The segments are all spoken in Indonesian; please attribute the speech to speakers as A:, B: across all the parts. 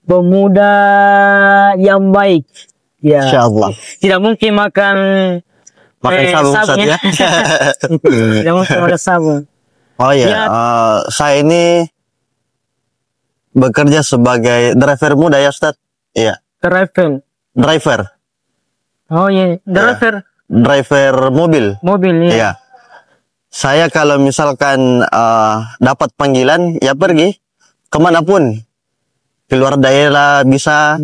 A: pemuda yang baik. Ya.
B: Insyaallah.
A: Tidak mungkin makan
B: Sabun Ustaz ya.
A: Tidak mungkin makan sabun.
B: Oh ya, saya ini bekerja sebagai driver muda ya Ustaz. Iya. Driver.
A: Oh iya, driver.
B: Driver mobil.
A: Mobil ya.
B: Iya. Saya kalau misalkan dapat panggilan ya pergi kemanapun. Keluar daerah bisa,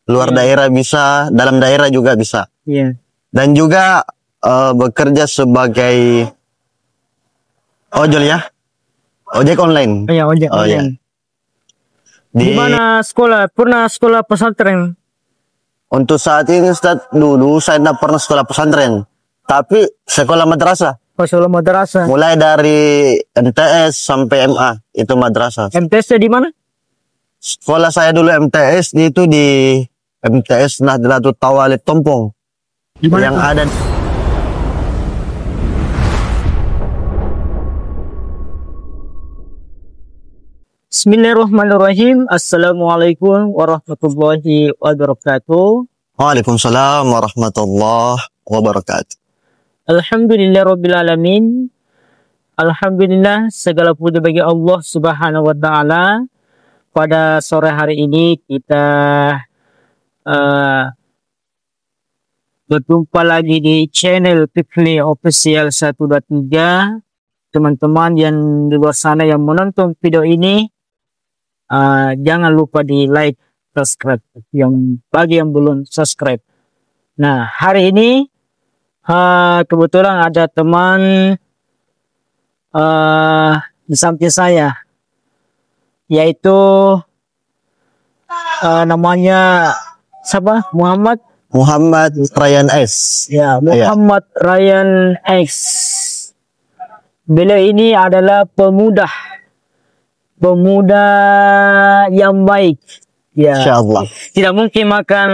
B: luar daerah bisa, dalam daerah juga bisa.
A: Iya.
B: Dan juga bekerja sebagai ojol ya, ojek online.
A: Iya, ojek online.
B: Iya.
A: Di mana sekolah? Pernah sekolah pesantren?
B: Untuk saat ini Ustaz, dulu saya tidak pernah sekolah pesantren, tapi sekolah madrasah.
A: Oh, sekolah madrasah.
B: Mulai dari MTS sampai MA itu madrasah.
A: MTS di mana?
B: Sekolah saya dulu MTS itu di MTS Nahdlatul Tawalid Tompong. Yang ada
A: Bismillahirrahmanirrahim. Assalamualaikum warahmatullahi wabarakatuh.
B: Waalaikumsalam warahmatullahi wabarakatuh.
A: Alhamdulillahirrabbilalamin. Alhamdulillah, segala puji bagi Allah subhanahu wa ta'ala. Pada sore hari ini kita berjumpa lagi di channel Pipli Official 123. Teman-teman yang di luar sana yang menonton video ini, jangan lupa di like, subscribe yang bagi yang belum subscribe. Nah, hari ini kebetulan ada teman di samping saya, yaitu namanya siapa? Muhammad
B: Ryan S.
A: Ya, Muhammad Ryan X. Beliau ini adalah pemuda yang baik. Ya.
B: Insyaallah.
A: Tidak mungkin makan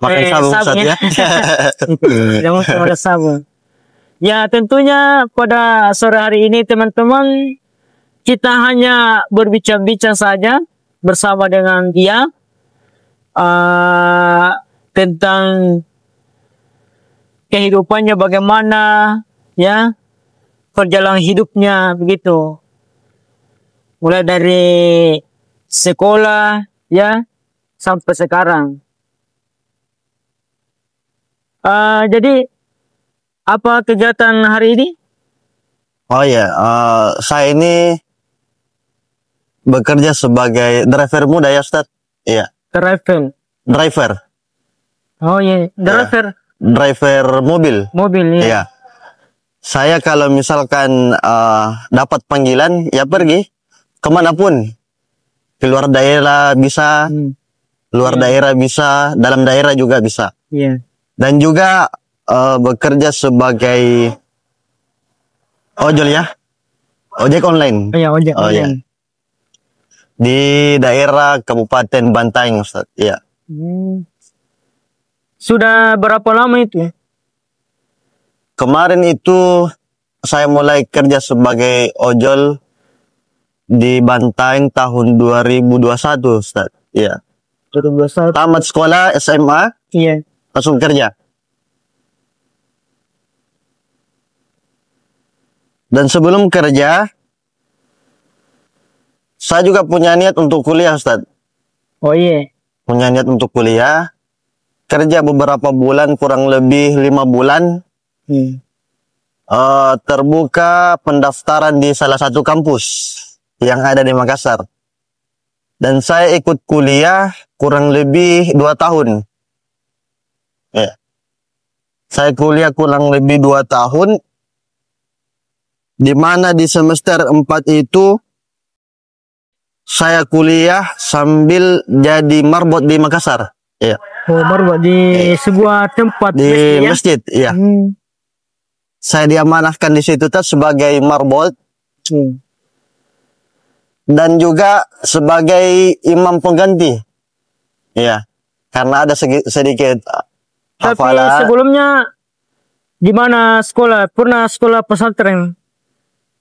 B: sabun Ustaz ya.
A: Tidak mungkin makan sabun. Ya, tentunya pada sore hari ini teman-teman, kita hanya berbincang-bincang saja bersama dengan dia tentang kehidupannya bagaimana, ya, perjalanan hidupnya begitu. Mulai dari sekolah ya sampai sekarang. Jadi apa kegiatan hari ini?
B: Oh ya, saya ini bekerja sebagai driver muda ya Ustaz. Iya. Driver.
A: Oh iya, driver.
B: Driver mobil.
A: Mobil ya.
B: Iya. Saya kalau misalkan dapat panggilan ya pergi kemanapun. Keluar daerah bisa, luar daerah bisa, dalam daerah juga bisa.
A: Iya.
B: Dan juga bekerja sebagai ojol ya, ojek online.
A: Iya, ojek online.
B: Iya. Di daerah Kabupaten Bantaeng Ustaz. Iya.
A: Sudah berapa lama itu?
B: Kemarin itu saya mulai kerja sebagai ojol di Bantaeng tahun 2021 Ustaz. Iya.
A: 2021.
B: Tamat sekolah SMA.
A: Iya.
B: Langsung kerja. Dan sebelum kerja, saya juga punya niat untuk kuliah Ustaz.
A: Oh iya.
B: Punya niat untuk kuliah. Kerja beberapa bulan, kurang lebih 5 bulan. Terbuka pendaftaran di salah satu kampus yang ada di Makassar. Dan saya ikut kuliah kurang lebih 2 tahun. Ya. Saya kuliah kurang lebih 2 tahun. Di mana di semester 4 itu saya kuliah sambil jadi marbot di Makassar. Ya.
A: Oh, marbot di sebuah tempat
B: di masjid, ya. Saya diamanahkan di situ sebagai marbot. Dan juga sebagai imam pengganti. Ya. Karena ada sedikit hafalan.
A: Tapi sebelumnya di mana sekolah? Pernah sekolah pesantren?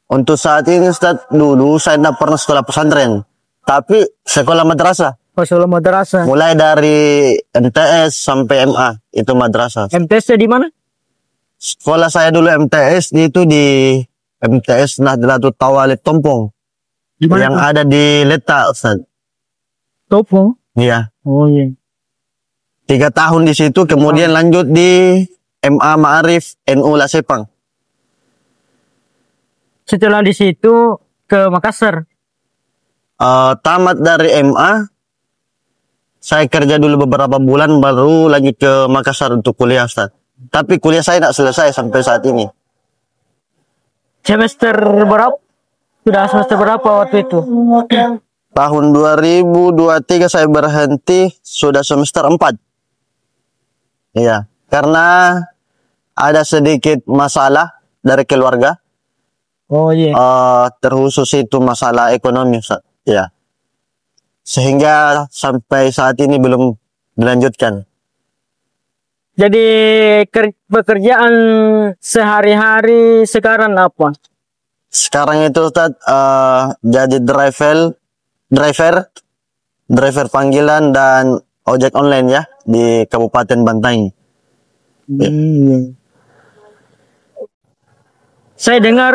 B: Untuk saat ini Ustaz, dulu saya tidak pernah sekolah pesantren, tapi sekolah madrasah.
A: Oh, Solo Madrasah.
B: Mulai dari MTS sampai MA itu madrasah.
A: MTS di mana?
B: Sekolah saya dulu MTS itu di MTS Nahdlatul Tawalid Tompong.
A: Di mana?
B: Yang
A: tuh?
B: ada di Leta, Ustaz.
A: Topo.
B: Iya.
A: Oh iya.
B: 3 tahun di situ, kemudian lanjut di MA Ma'arif NU Lasepang.
A: Setelah di situ ke Makassar.
B: Tamat dari MA, saya kerja dulu beberapa bulan baru lanjut ke Makassar untuk kuliah, Ustaz. Tapi kuliah saya tidak selesai sampai saat ini.
A: Semester berapa? Sudah semester berapa waktu itu?
B: Tahun 2023 saya berhenti, sudah semester 4. Iya, karena ada sedikit masalah dari keluarga.
A: Oh iya.
B: Terkhusus itu masalah ekonomi, Ustaz. Ya. Sehingga sampai saat ini belum dilanjutkan.
A: Jadi pekerjaan sehari-hari sekarang apa?
B: Sekarang itu Ustaz, jadi driver panggilan dan ojek online ya di Kabupaten Bantaing.
A: Iya. Saya dengar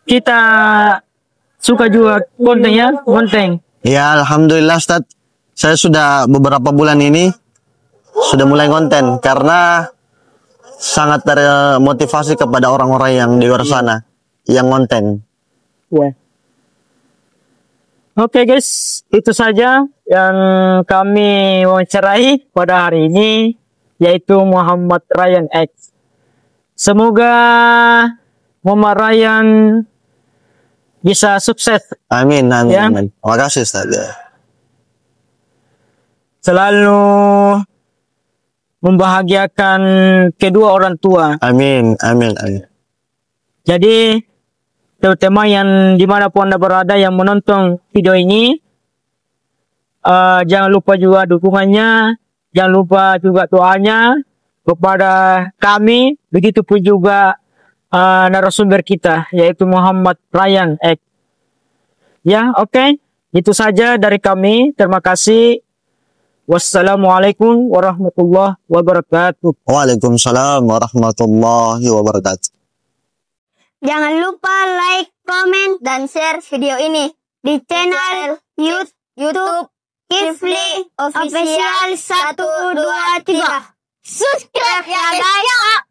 A: kita suka juga konten ya, konten.
B: Ya, alhamdulillah Ustaz. Saya sudah beberapa bulan ini sudah mulai konten karena sangat termotivasi kepada orang-orang yang di luar sana yang konten.
A: Ya. Oke guys, itu saja yang kami wawancarai pada hari ini, yaitu Muhammad Ryan X. Semoga Muhammad Ryan bisa sukses.
B: Amin, amin,
A: Ya.
B: amin. Terima kasih Ustaz.
A: Selalu membahagiakan kedua orang tua.
B: Amin, amin, amin.
A: Jadi terutama yang dimanapun Anda berada yang menonton video ini, jangan lupa juga dukungannya, jangan lupa juga doanya kepada kami, begitupun juga narasumber kita, yaitu Muhammad Ryan X. Ya, oke. Itu saja dari kami. Terima kasih. Wassalamualaikum warahmatullahi wabarakatuh.
B: Waalaikumsalam warahmatullahi wabarakatuh.
C: Jangan lupa like, komen, dan share video ini di channel YouTube Kifli Official 123. Subscribe ya guys!